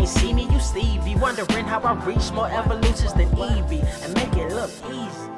ain't see me, you Stevie. Wondering how I reach more evolutions than Eevee and make it look easy.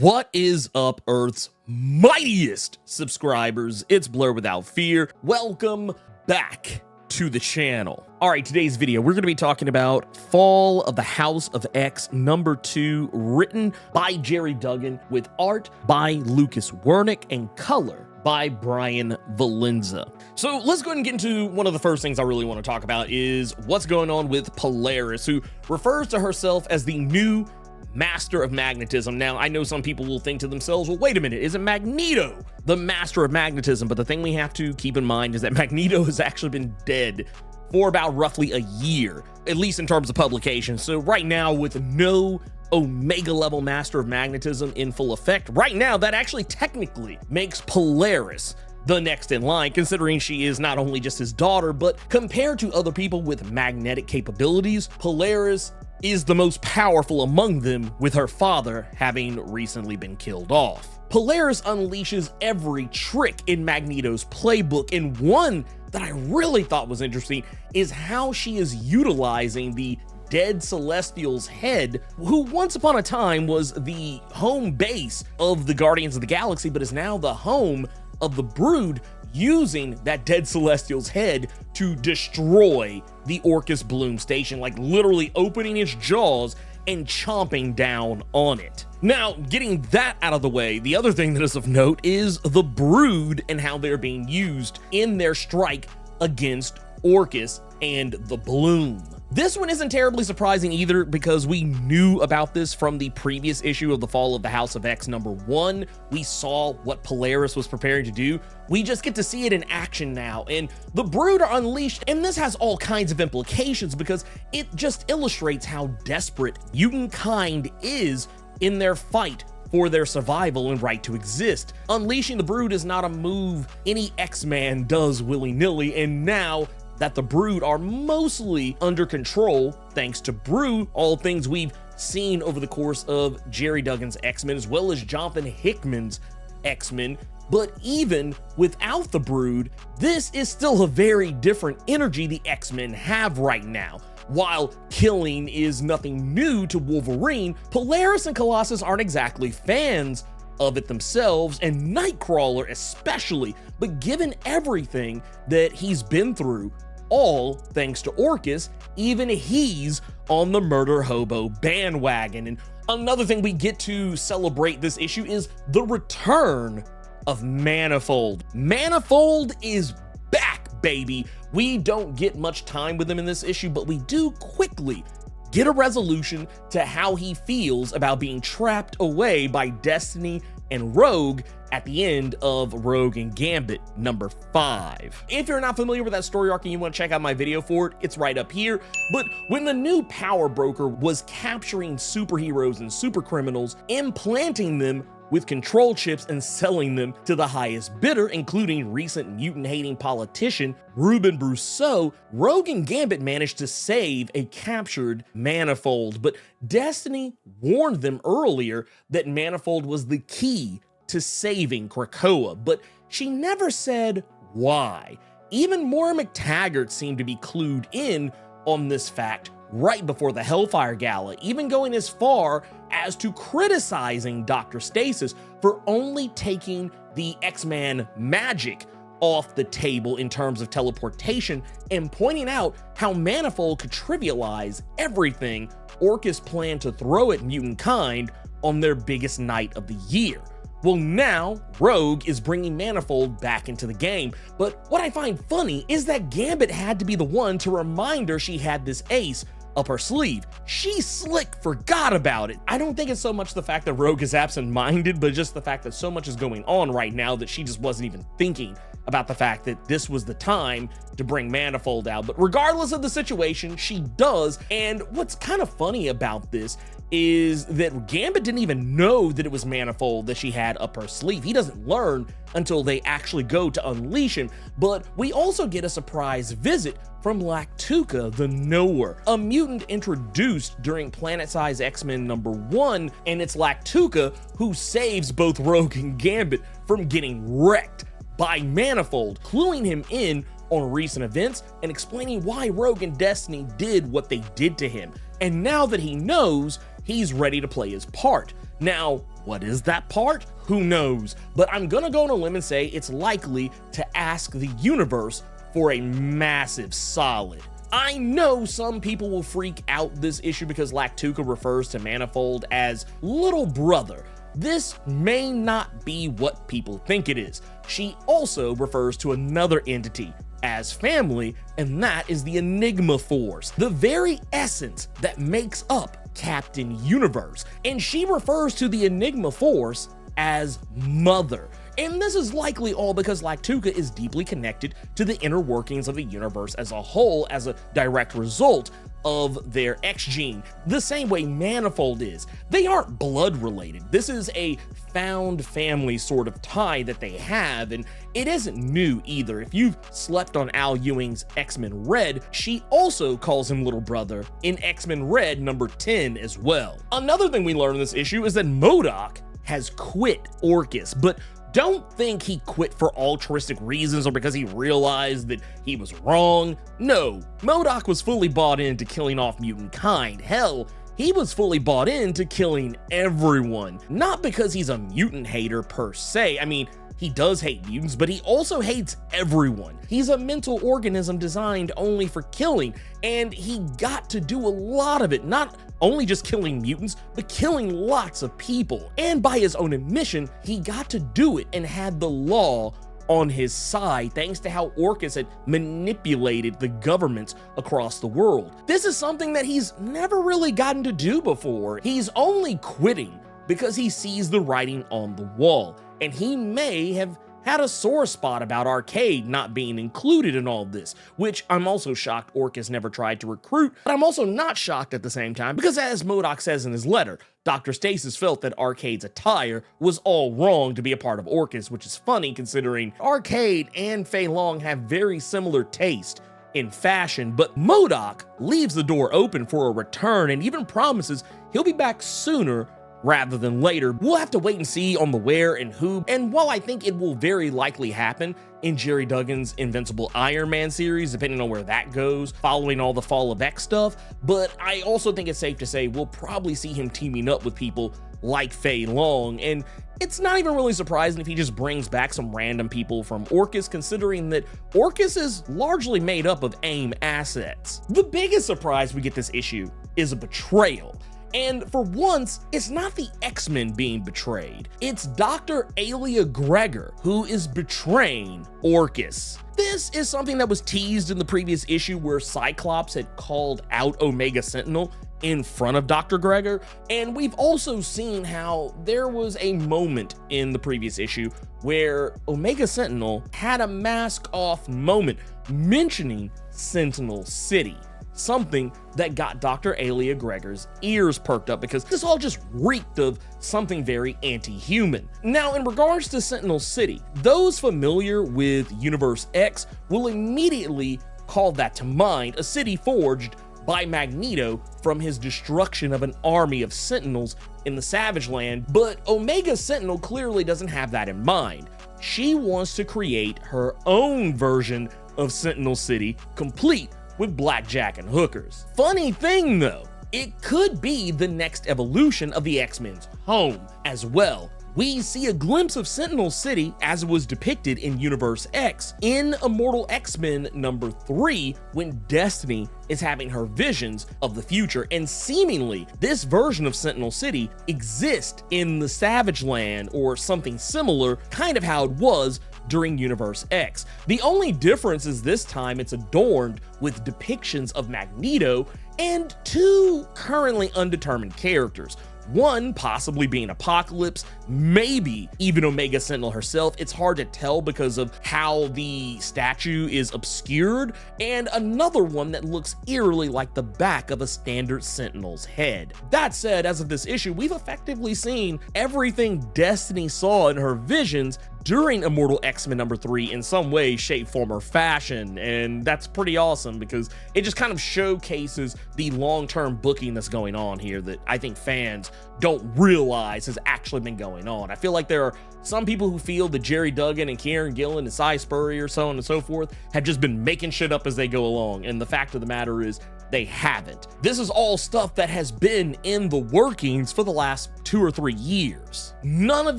What is up, Earth's mightiest subscribers? It's Blerd without fear. Welcome back to the channel. All right, today's video, we're going to be talking about Fall of the House of X #2, written by Gerry Duggan with art by Lucas Wernick and color by Brian Valenza. So let's go ahead and get into one of the first things I really want to talk about is what's going on with Polaris, who refers to herself as the new Master of Magnetism. Now, I know some people will think to themselves, well, wait a minute, isn't Magneto the Master of Magnetism? But the thing we have to keep in mind is that Magneto has actually been dead for about roughly a year, at least in terms of publication. So right now, with no Omega level Master of Magnetism in full effect, right now, that actually technically makes Polaris the next in line, considering she is not only just his daughter, but compared to other people with magnetic capabilities, Polaris is the most powerful among them, with her father having recently been killed off. Polaris unleashes every trick in Magneto's playbook, and one that I really thought was interesting is how she is utilizing the dead Celestial's head, who once upon a time was the home base of the Guardians of the Galaxy, but is now the home of the Brood, using that dead Celestial's head to destroy the ORCHIS Bloom Station, like literally opening its jaws and chomping down on it. Now, getting that out of the way, the other thing that is of note is the Brood and how they're being used in their strike against ORCHIS and the Bloom. This one isn't terribly surprising either, because we knew about this from the previous issue of the Fall of the House of X #1. We saw what Polaris was preparing to do. We just get to see it in action now, and the Brood are unleashed, and this has all kinds of implications because it just illustrates how desperate mutant kind is in their fight for their survival and right to exist. Unleashing the Brood is not a move any X-Man does willy-nilly, and now that the Brood are mostly under control thanks to Brew, all things we've seen over the course of Gerry Duggan's X-Men as well as Jonathan Hickman's X-Men. But even without the Brood, this is still a very different energy the X-Men have right now. While killing is nothing new to Wolverine, Polaris and Colossus aren't exactly fans of it themselves, and Nightcrawler especially, but given everything that he's been through, all thanks to ORCHIS, even he's on the murder hobo bandwagon. And another thing we get to celebrate this issue is the return of Manifold. Manifold is back, baby. We don't get much time with him in this issue, but we do quickly get a resolution to how he feels about being trapped away by Destiny and Rogue at the end of Rogue and Gambit #5. If you're not familiar with that story arc and you want to check out my video for it, it's right up here. But when the new power broker was capturing superheroes and supercriminals, implanting them with control chips and selling them to the highest bidder, including recent mutant-hating politician Ruben Brousseau, Rogue and Gambit managed to save a captured Manifold, but Destiny warned them earlier that Manifold was the key to saving Krakoa, but she never said why. Even Moira McTaggart seemed to be clued in on this fact right before the Hellfire Gala, even going as far as to criticizing Dr. Stasis for only taking the X-Man magic off the table in terms of teleportation, and pointing out how Manifold could trivialize everything ORCHIS planned to throw at mutant kind on their biggest night of the year. Well, now Rogue is bringing Manifold back into the game, but what I find funny is that Gambit had to be the one to remind her she had this ace up her sleeve. She slick forgot about it. I don't think it's so much the fact that Rogue is absent-minded, but just the fact that so much is going on right now that she just wasn't even thinking about the fact that this was the time to bring Manifold out. But regardless of the situation, she does. And what's kind of funny about this is that Gambit didn't even know that it was Manifold that she had up her sleeve. He doesn't learn until they actually go to unleash him. But we also get a surprise visit from Lactuca the Knower, a mutant introduced during Planet Size X-Men #1, and it's Lactuca who saves both Rogue and Gambit from getting wrecked by Manifold, cluing him in on recent events and explaining why Rogue and Destiny did what they did to him. And now that he knows, he's ready to play his part. Now, what is that part? Who knows? But I'm gonna go on a limb and say it's likely to ask the universe for a massive solid. I know some people will freak out this issue because Lactuca refers to Manifold as little brother. This may not be what people think it is. She also refers to another entity as family, and that is the Enigma Force, the very essence that makes up Captain Universe. And she refers to the Enigma Force as mother. And this is likely all because Lactuca is deeply connected to the inner workings of the universe as a whole as a direct result of their X gene, the same way Manifold is. They aren't blood related. This is a found family sort of tie that they have, and it isn't new either. If you've slept on Al Ewing's X-Men Red, she also calls him little brother in X-Men Red number 10 as well. Another thing we learn in this issue is that Modok has quit ORCHIS, but don't think he quit for altruistic reasons or because he realized that he was wrong. No, Modok was fully bought into killing off mutant kind. Hell, he was fully bought into killing everyone. Not because he's a mutant hater per se. I mean, he does hate mutants, but he also hates everyone. He's a mental organism designed only for killing, and he got to do a lot of it, not only just killing mutants, but killing lots of people. And by his own admission, he got to do it and had the law on his side thanks to how ORCHIS had manipulated the governments across the world. This is something that he's never really gotten to do before. He's only quitting because he sees the writing on the wall, and he may have had a sore spot about Arcade not being included in all this, which I'm also shocked ORCHIS never tried to recruit, but I'm also not shocked at the same time because, as Modok says in his letter, Dr. Stasis felt that Arcade's attire was all wrong to be a part of ORCHIS, which is funny considering Arcade and Fei Long have very similar taste in fashion, but Modok leaves the door open for a return and even promises he'll be back sooner rather than later. We'll have to wait and see on the where and who, and while I think it will very likely happen in Jerry Duggan's Invincible Iron Man series, depending on where that goes, following all the Fall of X stuff, but I also think it's safe to say we'll probably see him teaming up with people like Fei Long, and it's not even really surprising if he just brings back some random people from ORCHIS, considering that ORCHIS is largely made up of AIM assets. The biggest surprise we get this issue is a betrayal. And for once, it's not the X-Men being betrayed. It's Dr. Alia Gregor who is betraying ORCHIS. This is something that was teased in the previous issue where Cyclops had called out Omega Sentinel in front of Dr. Gregor, and we've also seen how there was a moment in the previous issue where Omega Sentinel had a mask-off moment mentioning Sentinel City. Something that got Dr. Alia Gregor's ears perked up because this all just reeked of something very anti-human. Now, in regards to Sentinel City, those familiar with Universe X will immediately call that to mind, a city forged by Magneto from his destruction of an army of Sentinels in the Savage Land, but Omega Sentinel clearly doesn't have that in mind. She wants to create her own version of Sentinel City, complete with blackjack and hookers. Funny thing though, it could be the next evolution of the X-Men's home as well. We see a glimpse of Sentinel City as it was depicted in Universe X in Immortal X-Men number 3 when Destiny is having her visions of the future, and seemingly this version of Sentinel City exists in the Savage Land or something similar, kind of how it was during Universe X. The only difference is this time it's adorned with depictions of Magneto and two currently undetermined characters. One possibly being Apocalypse, maybe even Omega Sentinel herself. It's hard to tell because of how the statue is obscured, and another one that looks eerily like the back of a standard Sentinel's head. That said, as of this issue, we've effectively seen everything Destiny saw in her visions during Immortal X-Men number 3 in some way, shape, form, or fashion, and that's pretty awesome because it just kind of showcases the long-term booking that's going on here that I think fans don't realize has actually been going on. I feel like there are some people who feel that Jerry Duggan and Kieran Gillen and Cy Spurrier, so on and so forth, have just been making shit up as they go along. And the fact of the matter is, they haven't. This is all stuff that has been in the workings for the last 2 or 3 years. None of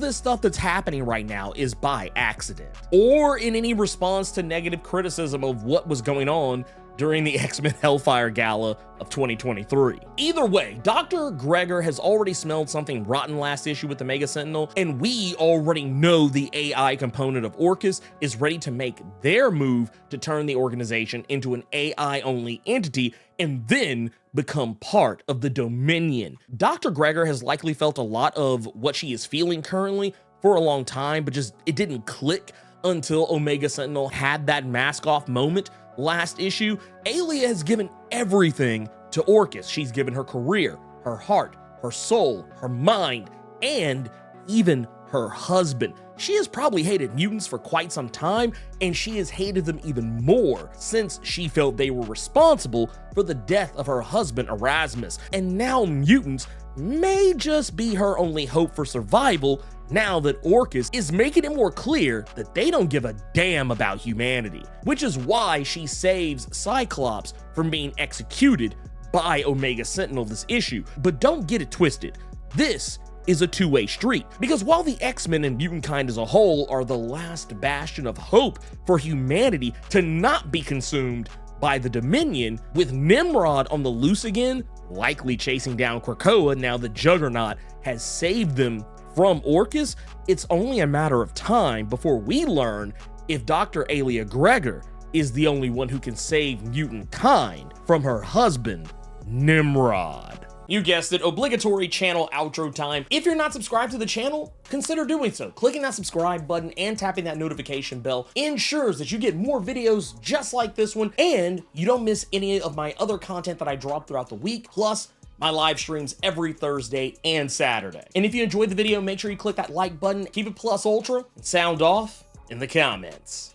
this stuff that's happening right now is by accident or in any response to negative criticism of what was going on during the X-Men Hellfire Gala of 2023. Either way, Dr. Gregor has already smelled something rotten last issue with the Mega Sentinel, and we already know the AI component of ORCHIS is ready to make their move to turn the organization into an AI-only entity and then become part of the Dominion. Dr. Gregor has likely felt a lot of what she is feeling currently for a long time, but just it didn't click until Omega Sentinel had that mask off moment last issue. Alia has given everything to ORCHIS. She's given her career, her heart, her soul, her mind, and even her husband. She has probably hated mutants for quite some time, and she has hated them even more since she felt they were responsible for the death of her husband Erasmus. And now mutants may just be her only hope for survival now that ORCHIS is making it more clear that they don't give a damn about humanity, which is why she saves Cyclops from being executed by Omega Sentinel this issue. But don't get it twisted. This is a two-way street, because while the X-Men and mutant kind as a whole are the last bastion of hope for humanity to not be consumed by the Dominion, with Nimrod on the loose again, likely chasing down Krakoa now the Juggernaut has saved them from ORCHIS, it's only a matter of time before we learn if Dr. Alia Gregor is the only one who can save mutant kind from her husband, Nimrod. You guessed it, obligatory channel outro time. If you're not subscribed to the channel, consider doing so. Clicking that subscribe button and tapping that notification bell ensures that you get more videos just like this one, and you don't miss any of my other content that I drop throughout the week, plus my live streams every Thursday and Saturday. And if you enjoyed the video, make sure you click that like button, keep it plus ultra, and sound off in the comments.